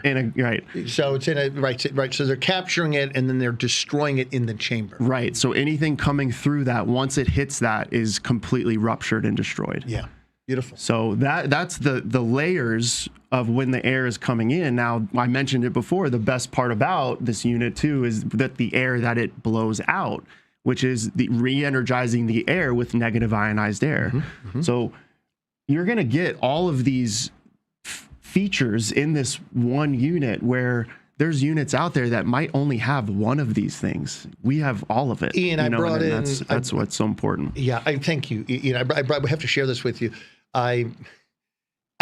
So it's in a, right. So they're capturing it and then they're destroying it in the chamber. Right. So anything coming through that, once it hits that, is completely ruptured and destroyed. Yeah. Beautiful. So that's the layers of when the air is coming in. Now, I mentioned it before, the best part about this unit too is that the air that it blows out, which is the re-energizing the air with negative ionized air. So you're going to get all of these features in this one unit, where there's units out there that might only have one of these things. We have all of it. Ian, I brought in... That's what's so important. Yeah, thank you. Ian, I have to share this with you. I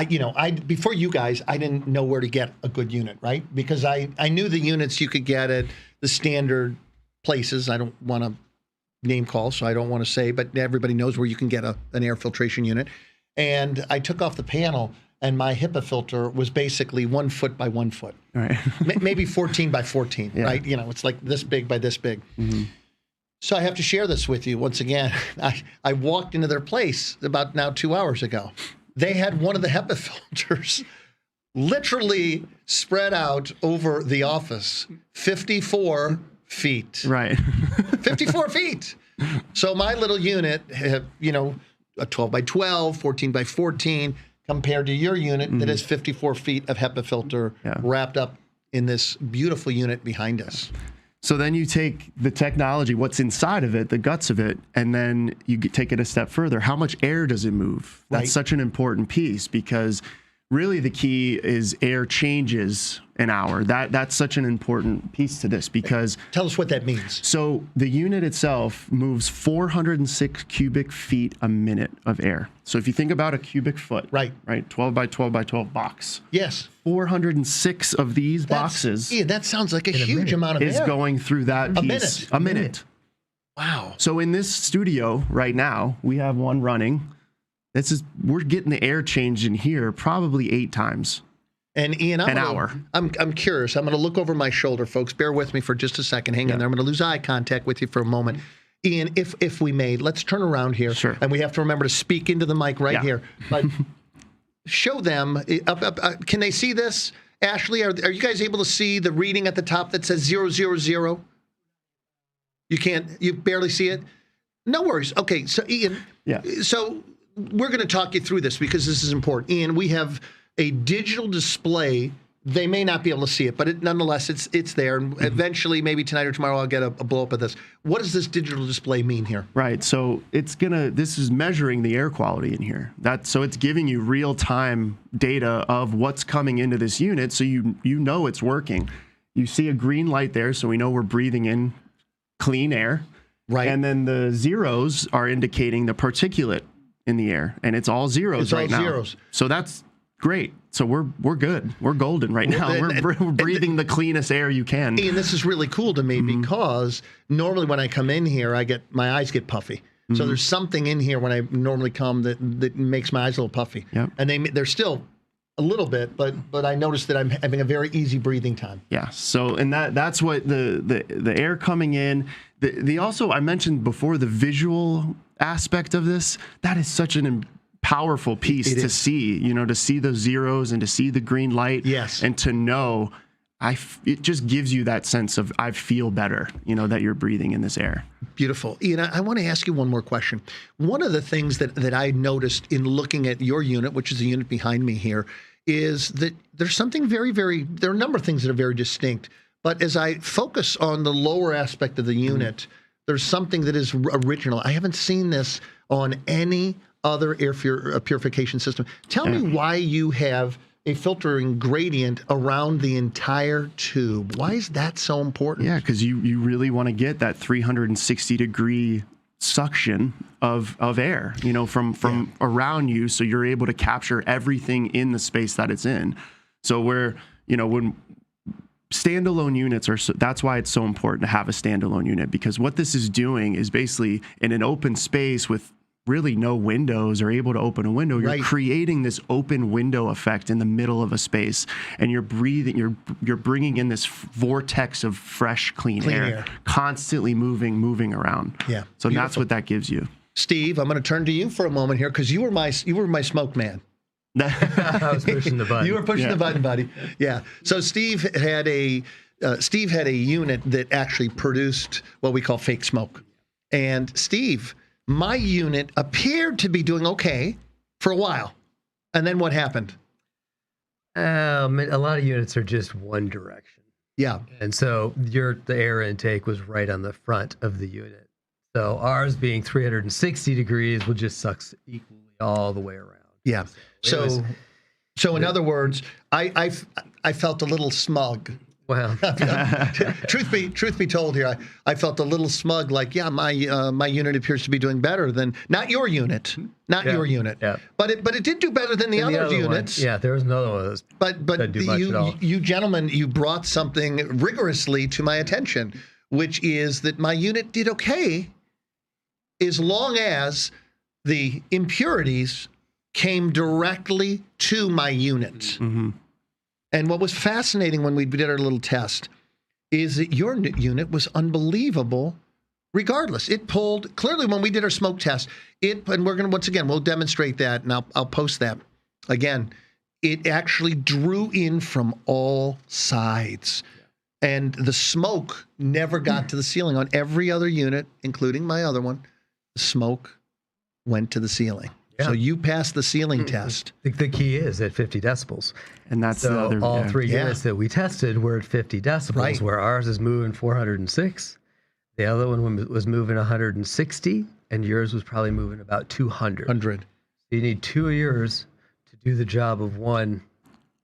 before you guys, I didn't know where to get a good unit, right? Because I knew the units you could get at the standard places. I don't want to name call, so I don't want to say, but everybody knows where you can get an air filtration unit. And I took off the panel, and my HEPA filter was basically 1 foot by 1 foot, right? Maybe 14 by 14, right? It's like this big by this big. Mm-hmm. So I have to share this with you once again. I walked into their place about now 2 hours ago. They had one of the HEPA filters literally spread out over the office, 54 feet. Right. 54 feet. So my little unit, a 12 by 12, 14 by 14, compared to your unit that has 54 feet of HEPA filter wrapped up in this beautiful unit behind us. So then you take the technology, what's inside of it, the guts of it, and then you take it a step further. How much air does it move? That's such an important piece, because really the key is air changes an hour. That's such an important piece to this, because... Tell us what that means. So the unit itself moves 406 cubic feet a minute of air. So if you think about a cubic foot, right, 12 by 12 by 12 box. Yes. 406 of these boxes. Yeah, that sounds like a huge amount of air. Is going through that piece. A minute. Wow. So in this studio right now, we have one running. We're getting the air change in here probably 8 times. And Ian, an hour. I'm curious. I'm going to look over my shoulder, folks. Bear with me for just a second. Hang on there. I'm going to lose eye contact with you for a moment. Ian, if we may, let's turn around here. Sure. And we have to remember to speak into the mic right here. But show them. Can they see this? Ashley, are you guys able to see the reading at the top that says 000? You can't. You barely see it? No worries. Okay. So, Ian. Yeah. So we're going to talk you through this because this is important. Ian, we have a digital display. They may not be able to see it, but nonetheless, it's there. And eventually, maybe tonight or tomorrow, I'll get a blow up of this. What does this digital display mean here? Right. So this is measuring the air quality in here. So it's giving you real time data of what's coming into this unit. So you know it's working. You see a green light there. So we know we're breathing in clean air. Right. And then the zeros are indicating the particulate in the air, and it's all zeros right now. Zeros. So that's great. So we're good. We're golden right now. We're breathing the cleanest air you can. And this is really cool to me because normally when I come in here, my eyes get puffy. So there's something in here when I normally come that makes my eyes a little puffy. Yep. And they're still a little bit, but I noticed that I'm having a very easy breathing time. Yeah. So that's what the air coming in. Also, I mentioned before, the visual aspect of this, that is such an powerful piece to see, to see those zeros and to see the green light. Yes. And to know, it just gives you that sense of, I feel better, that you're breathing in this air. Beautiful. Ian, I want to ask you one more question. One of the things that I noticed in looking at your unit, which is the unit behind me here, is that there's something very, very, there are a number of things that are very distinct. But as I focus on the lower aspect of the unit, there's something that is original. I haven't seen this on any other air purification system. Tell me why you have a filtering gradient around the entire tube. Why is that so important? Yeah, because you really want to get that 360-degree suction of air, from around you, so you're able to capture everything in the space that it's in. So when standalone units that's why it's so important to have a standalone unit, because what this is doing is basically in an open space with really no windows or able to open a window, you're creating this open window effect in the middle of a space, and you're bringing in this vortex of fresh, clean air, constantly moving around. Yeah. So that's what that gives you. Steve, I'm going to turn to you for a moment here because you were my smoke man. I was pushing the button. You were pushing the button, buddy. Yeah. So Steve had a unit that actually produced what we call fake smoke. And Steve, my unit appeared to be doing okay for a while. And then what happened? A lot of units are just one direction. Yeah. And so the air intake was right on the front of the unit. So ours being 360 degrees will just suck equally all the way around. Yeah. So in other words, I felt a little smug Well, truth be told here, I felt a little smug, like, yeah, my unit appears to be doing better than, not your unit, but it did do better than the other units. One. Yeah, there was another one of those. But you gentlemen, you brought something rigorously to my attention, which is that my unit did okay as long as the impurities came directly to my unit. Mm-hmm. And what was fascinating when we did our little test is that your unit was unbelievable regardless. It pulled, clearly when we did our smoke test, and we're going to, once again, we'll demonstrate that, and I'll post that again. It actually drew in from all sides. And the smoke never got to the ceiling. On every other unit, including my other one, the smoke went to the ceiling. Yeah. So you passed the ceiling test. The key is at 50 decibels. And that's so the other, all three units that we tested were at 50 decibels, where ours is moving 406. The other one was moving 160, and yours was probably moving about 200. So you need 2 of yours to do the job of one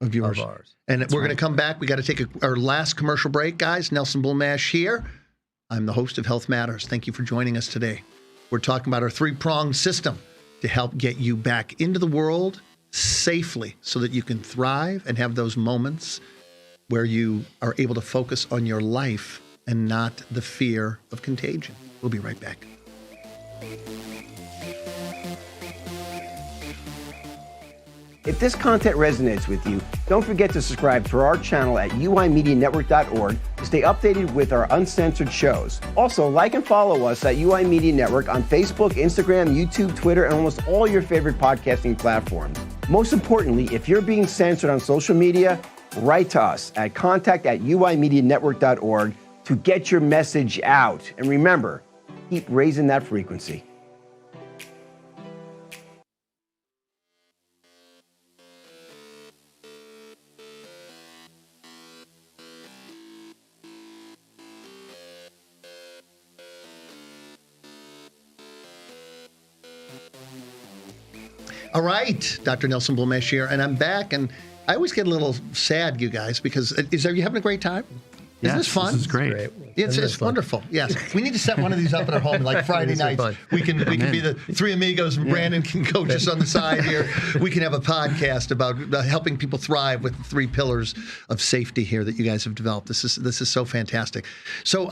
of yours. Of ours. And we're going to come back. We got to take our last commercial break, guys. Nelson Bulmash here. I'm the host of Health Matters. Thank you for joining us today. We're talking about our three-pronged system to help get you back into the world safely so that you can thrive and have those moments where you are able to focus on your life and not the fear of contagion. We'll be right back. If this content resonates with you, don't forget to subscribe to our channel at uimedianetwork.org to stay updated with our uncensored shows. Also, like and follow us at UI Media Network on Facebook, Instagram, YouTube, Twitter, and almost all your favorite podcasting platforms. Most importantly, if you're being censored on social media, write to us at contact@uimedianetwork.org to get your message out. And remember, keep raising that frequency. All right, Dr. Nelson Bulmash here, and I'm back, and I always get a little sad, you guys, because are you having a great time? Isn't this fun? This is great. It's wonderful. Yes, we need to set one of these up at our home, like Friday nights. We can be the three amigos, and Brandon can coach us on the side here. We can have a podcast about helping people thrive with the 3 pillars of safety here that you guys have developed. This is so fantastic. So,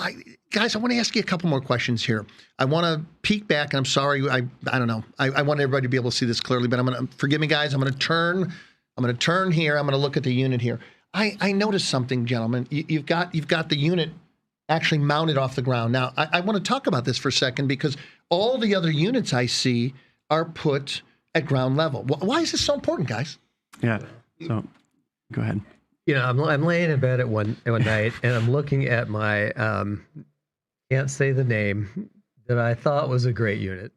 guys, I want to ask you a couple more questions here. I want to peek back, and I'm sorry, I don't know. I want everybody to be able to see this clearly, but forgive me, guys. I'm going to turn here. I'm going to look at the unit here. I noticed something, gentlemen. You've got the unit actually mounted off the ground. Now, I want to talk about this for a second because all the other units I see are put at ground level. Why is this so important, guys? Yeah. So, go ahead. You know, I'm laying in bed at one night, and I'm looking at my can't say the name that I thought was a great unit.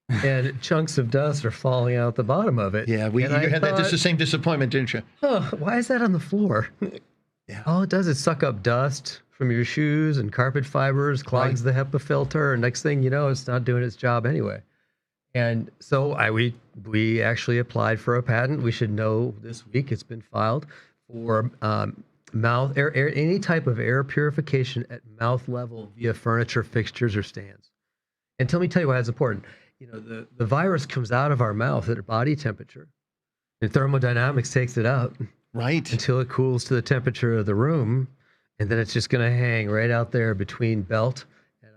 And chunks of dust are falling out the bottom of it. Yeah, you had the same disappointment, didn't you? Oh, why is that on the floor? Yeah. All it does is suck up dust from your shoes and carpet fibers, clogs the HEPA filter, and next thing you know, it's not doing its job anyway. And so we actually applied for a patent. We should know this week it's been filed for mouth air, any type of air purification at mouth level via furniture, fixtures, or stands. And let me tell you why that's important. You know, the virus comes out of our mouth at a body temperature, and thermodynamics takes it up until it cools to the temperature of the room, and then it's just going to hang right out there between belt and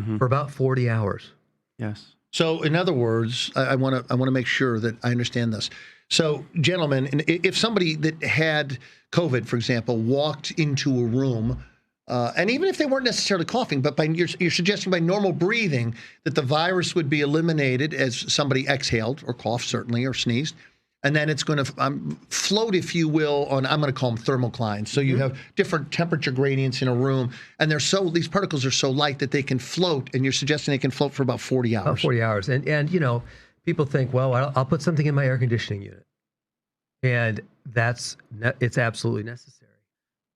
eyes for about 40 hours. Yes. So, in other words, I want to make sure that I understand this. So, gentlemen, if somebody that had COVID, for example, walked into a room. And even if they weren't necessarily coughing, but you're suggesting by normal breathing that the virus would be eliminated as somebody exhaled or coughed, certainly, or sneezed. And then it's going to float, if you will, on, I'm going to call them thermoclines. So you have different temperature gradients in a room, and these particles are so light that they can float, and you're suggesting they can float for about 40 hours. About 40 hours. And you know, people think, well, I'll put something in my air conditioning unit. And it's absolutely necessary,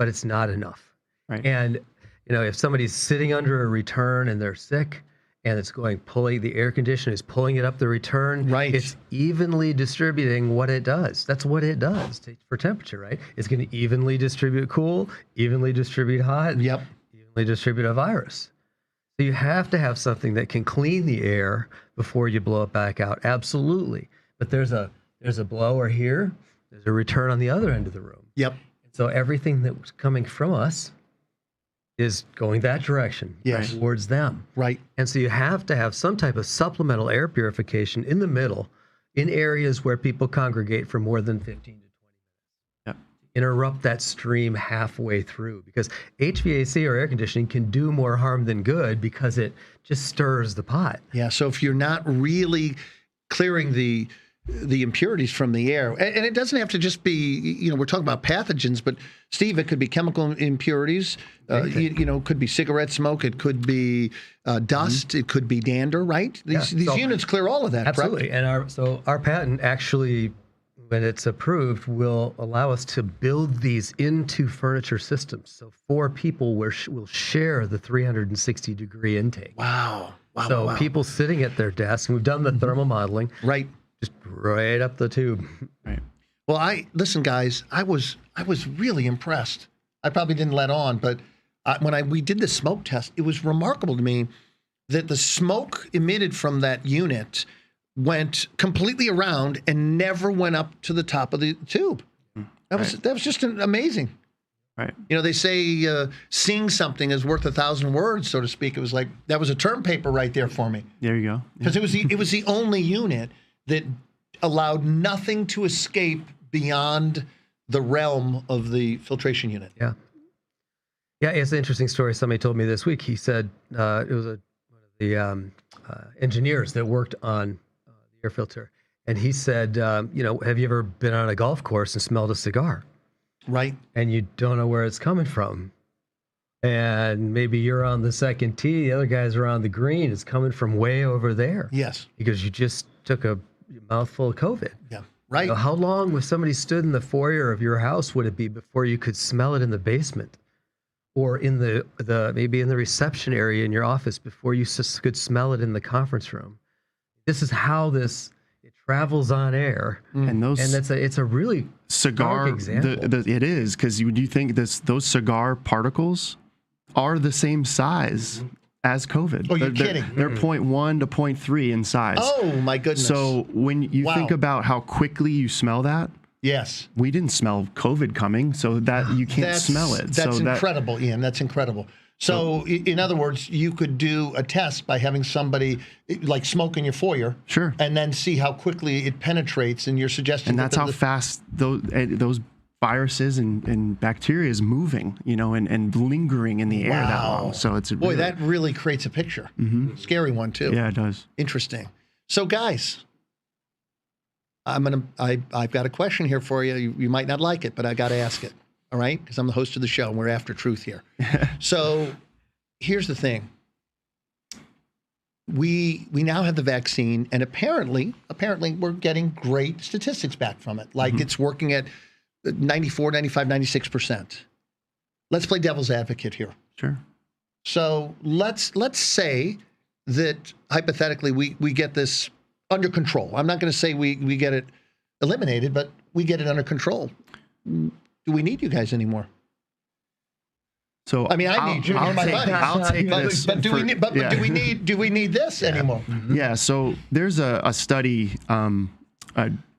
but it's not enough. Right. And, you know, if somebody's sitting under a return and they're sick and it's pulling the air conditioner is pulling it up the return. Right. It's evenly distributing what it does. That's what it does for temperature, right? It's going to evenly distribute cool, evenly distribute hot, Yep. evenly distribute a virus. So you have to have something that can clean the air before you blow it back out. Absolutely. But there's a blower here. There's a return on the other end of the room. Yep. So everything that was coming from us is going that direction, Yes. towards them. Right. And so you have to have some type of supplemental air purification in the middle in areas where people congregate for more than 15 to 20 minutes. Yep. Interrupt that stream halfway through, because HVAC or air conditioning can do more harm than good because it just stirs the pot. Yeah. So if you're not really clearing the impurities from the air, and it doesn't have to just be, we're talking about pathogens, but Steve, it could be chemical impurities, could be cigarette smoke, it could be dust, it could be dander, right? These units clear all of that, absolutely. correct? And our patent actually, when it's approved, will allow us to build these into furniture systems. So 4 people will share the 360-degree intake. Wow. So people sitting at their desk, and we've done the thermal modeling, Right. just right up the tube. Right. Well, listen, guys, I was really impressed. I probably didn't let on, but when we did the smoke test, it was remarkable to me that the smoke emitted from that unit went completely around and never went up to the top of the tube. That was just amazing. Right. They say seeing something is worth 1,000 words, so to speak. It was like that was a term paper right there for me. There you go. Because it was the only unit that allowed nothing to escape beyond the realm of the filtration unit. Yeah. Yeah, it's an interesting story somebody told me this week. He said it was one of the engineers that worked on the air filter. And he said, have you ever been on a golf course and smelled a cigar? Right. And you don't know where it's coming from. And maybe you're on the second tee, the other guys are on the green. It's coming from way over there. Yes. Because you just took a mouthful of COVID. Yeah. Right. How long, if somebody stood in the foyer of your house, would it be before you could smell it in the basement, or in the maybe in the reception area in your office before you could smell it in the conference room? This is how it travels on air, and it's a really cigar stark example. It is, because you think those cigar particles are the same size as COVID. Oh, you're kidding. They're 0.1 to 0.3 in size. Oh, my goodness. So when you think about how quickly you smell that, yes, we didn't smell COVID coming, so that you can't smell it. That's incredible, Ian. That's incredible. So in other words, you could do a test by having somebody like smoke in your foyer, sure, and then see how quickly it penetrates. And you're suggesting, and that's how fast those viruses and bacteria is moving, and lingering in the air that long. So it's that really creates a picture. Mm-hmm. Scary one too. Yeah, it does. Interesting. So guys, I've got a question here for you. You might not like it, but I got to ask it. All right, because I'm the host of the show and we're after truth here. So here's the thing. We now have the vaccine, and apparently we're getting great statistics back from it. Like it's working at 94, 95, 96%. Let's play devil's advocate here. Sure. So let's say that hypothetically we get this under control. I'm not going to say we get it eliminated, but we get it under control. Do we need you guys anymore? So I need you. You're my buddy. I'll take this. But do we need this anymore? Yeah. So there's a study.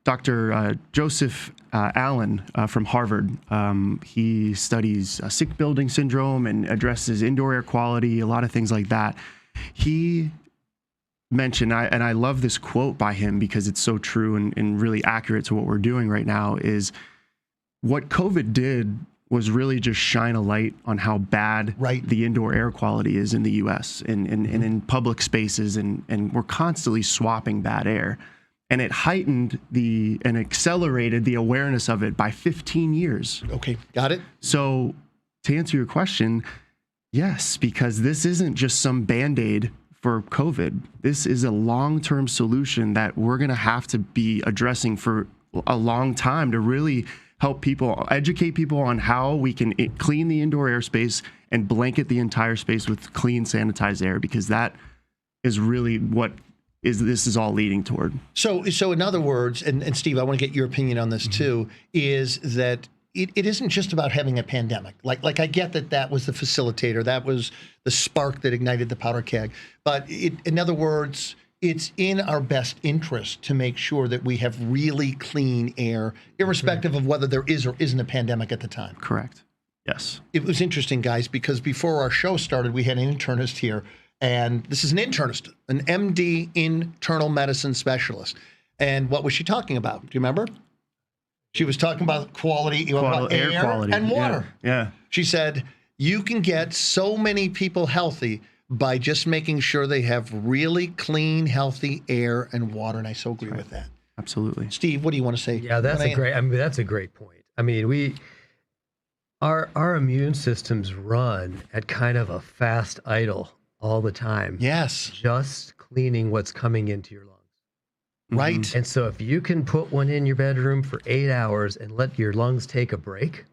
Dr. Joseph Allen from Harvard. He studies sick building syndrome and addresses indoor air quality, a lot of things like that. He mentioned, and I love this quote by him because it's so true and really accurate to what we're doing right now, is what COVID did was really just shine a light on how bad the indoor air quality is in the U.S. and in public spaces, and we're constantly swapping bad air. And it heightened and accelerated the awareness of it by 15 years. Okay, got it. So to answer your question, yes, because this isn't just some Band-Aid for COVID. This is a long-term solution that we're going to have to be addressing for a long time to really help people, educate people on how we can clean the indoor airspace and blanket the entire space with clean, sanitized air, because that is really what this is all leading toward. So in other words, and Steve, I want to get your opinion on this too, is that it isn't just about having a pandemic. Like I get that was the facilitator, that was the spark that ignited the powder keg. But in other words, it's in our best interest to make sure that we have really clean air, irrespective of whether there is or isn't a pandemic at the time. Correct. Yes. It was interesting, guys, because before our show started, we had an internist here. And this is an internist, an MD internal medicine specialist. And what was she talking about? Do you remember? She was talking about quality, air quality and water. Yeah. She said, you can get so many people healthy by just making sure they have really clean, healthy air and water. And I so agree with that. Absolutely. Steve, what do you want to say? Yeah, that's a great point. I mean, our immune systems run at kind of a fast idle all the time. Yes. Just cleaning what's coming into your lungs. Right. And so if you can put one in your bedroom for 8 hours and let your lungs take a break,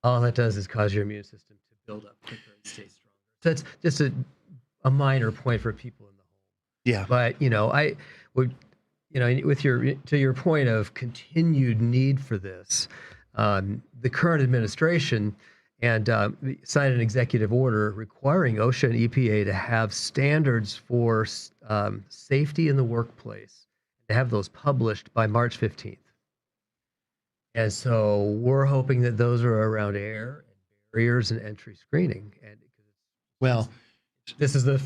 all that does is cause your immune system to build up quicker and stay stronger. So it's just a minor point for people in the home. Yeah. But, I would, to your point of continued need for this, the current administration and signed an executive order requiring OSHA and EPA to have standards for safety in the workplace, to have those published by March 15th. And so we're hoping that those are around air and barriers and entry screening. And well, this is the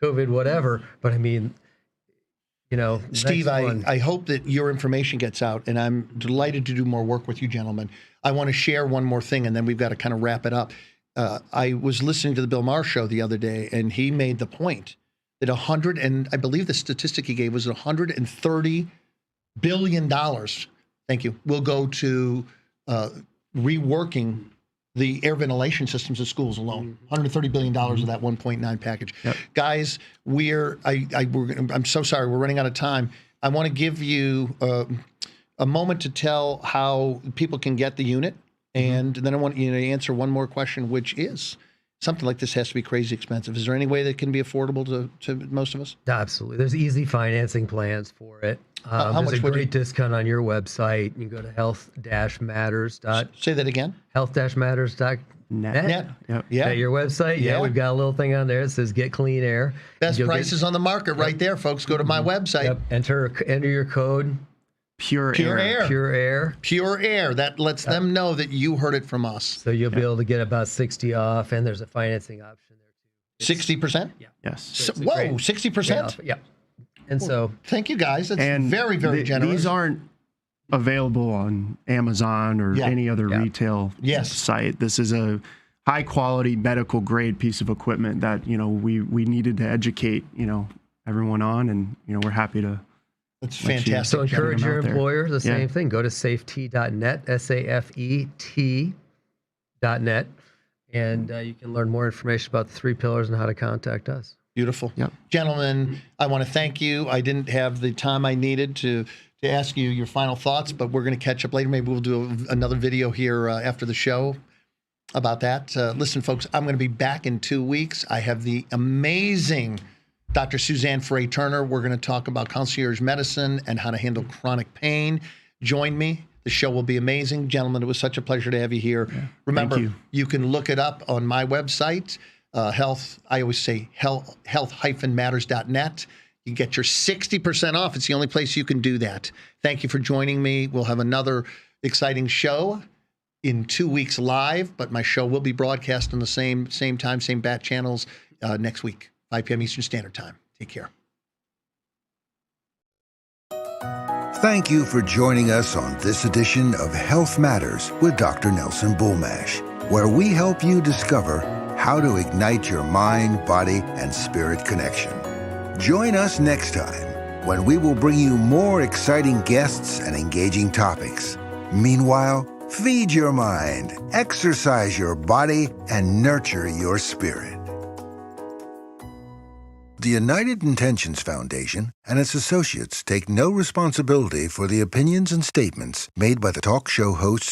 COVID whatever, but I mean, Steve, I hope that your information gets out, and I'm delighted to do more work with you gentlemen. I want to share one more thing, and then we've got to kind of wrap it up. I was listening to the Bulmash show the other day, and he made the point that I believe the statistic he gave was $130 billion, thank you, will go to reworking the air ventilation systems of schools alone. $130 billion of that 1.9 package. Yep. Guys, I'm so sorry, we're running out of time. I want to give you a moment to tell how people can get the unit. And then I want you to answer one more question, which is, something like this has to be crazy expensive. Is there any way that can be affordable to most of us? Absolutely. There's easy financing plans for it. How much there's a great discount on your website. You can go to health-matters. Say that again. Health-matters.net. Net. Yep. Yeah. At your website. Yeah, we've got a little thing on there that says "Get Clean Air." Best prices on the market, right there, folks. Go to my website. Yep. Enter your code. Pure air. Pure air. That lets them know that you heard it from us. So you'll be able to get about 60 off, and there's a financing option there too. 60%? Yeah. Yes. So, whoa, 60%? Yeah. And so, thank you guys. That's very, very generous. These aren't available on Amazon or any other retail site. This is a high quality medical grade piece of equipment that, we needed to educate, everyone on, and, we're happy to. That's fantastic. So encourage your employer, the same thing. Go to safety.net, SAFET.net, and you can learn more information about the 3 pillars and how to contact us. Beautiful. Yep. Gentlemen, I want to thank you. I didn't have the time I needed to ask you your final thoughts, but we're going to catch up later. Maybe we'll do another video here after the show about that. Listen, folks, I'm going to be back in 2 weeks. I have the amazing Dr. Suzanne Frey-Turner. We're going to talk about concierge medicine and how to handle chronic pain. Join me. The show will be amazing. Gentlemen, it was such a pleasure to have you here. Yeah. Remember, you can look it up on my website, I always say health-matters.net. You get your 60% off. It's the only place you can do that. Thank you for joining me. We'll have another exciting show in 2 weeks live, but my show will be broadcast on the same time, same bat channels next week, 5 p.m. Eastern Standard Time. Take care. Thank you for joining us on this edition of Health Matters with Dr. Nelson Bulmash, where we help you discover how to ignite your mind, body, and spirit connection. Join us next time when we will bring you more exciting guests and engaging topics. Meanwhile, feed your mind, exercise your body, and nurture your spirit. The United Intentions Foundation and its associates take no responsibility for the opinions and statements made by the talk show hosts